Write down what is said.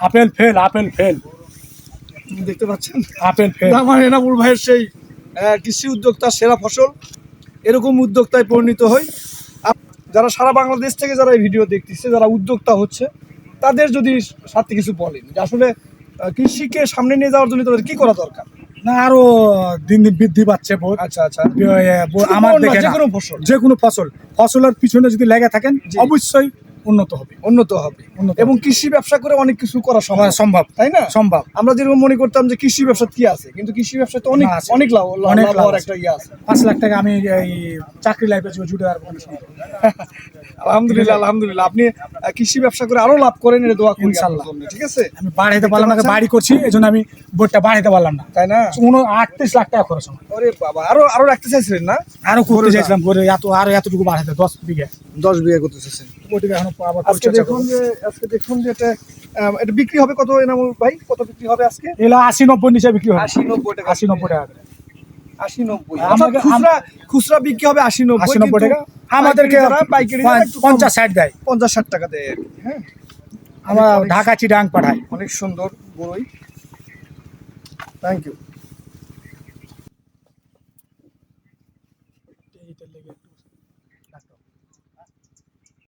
Apple fail, apple fail, দেখতে পাচ্ছেন apple fail. আমার এনামুল ভাইয়ের সেই কৃষি উদ্যোক্তা সেরা ফসল, এরকম উদ্যোক্তায় পরিণত হই। যারা সারা বাংলাদেশ থেকে যারা এই ভিডিও দেখতেছে, যারা উদ্যোক্তা হচ্ছে, তাদের যদি সাথে কিছু বলেন যে আসলে কৃষিকে সামনে নিয়ে যাওয়ার জন্য তাদের কি করা দরকার? না, আরো দিন দিন বৃদ্ধি পাচ্ছে বোধ। আচ্ছা আচ্ছা, আমার দেখে যে না, কোনো ফসল, যে কোনো ফসলের পিছনে যদি লেগে থাকেন জি। অবশ্যই উন্নত হবে। উন্নত হবে। উন্নত এবং কৃষি ব্যবসা করে অনেক কিছু করা সম্ভব, সম্ভব, তাই না? সম্ভব। আমরা যেরকম মনে করতাম যে কৃষি ব্যবসা কি আছে, কিন্তু কৃষি ব্যবসা তো অনেক না, আছে। অনেক লাভ অনেক লাভ লাভ হওয়ার আছে। একটা ইয়ে আছে। 5 লাখ টাকা আমি এই চাকরি লাইফে জুড়ে আর কোনো সম্ভব না। আলহামদুলিল্লাহ, আলহামদুলিল্লাহ, আপনি কৃষি ব্যবসা করে আরো লাভ করেন, এটা দোয়া করি ইনশাআল্লাহ। আপনার জন্য, ঠিক আছে? আমি বাড়াইতে পারলাম না, বাড়ি করছি এই জন্য আমি বোর্ডটা বাড়াইতে পারলাম না, তাই না? 38 লাখ টাকা খরচ আমার। ওরে বাবা, আরো আরো রাখতে চাইছিলেন না? আরো করতে চাইছিলাম, করে আরো এতটুকু বাড়াইতে 10 বিঘা 10 বিঘা করতে চাইছেন। ওইদিকে এখন আবার আজকে দেখুন যে এটা এটা বিক্রি হবে কত এনামুল ভাই? কত বিক্রি হবে আজকে? এগুলো 80-90 নিচে বিক্রি হবে। 80-90 টাকা। 80-90 টাকা। 80-90, আমাকে- খুচরা খুচরা বিক্রি হবে 80-90, 80-90 টাকা। আমাদেরকে পাইকারি 50-60 দেয়। 50-60 টাকা দেয় আর কি। হ্যাঁ, আমরা ঢাকা চিটাং পাঠাই। অনেক সুন্দর বড়ই। Thank you.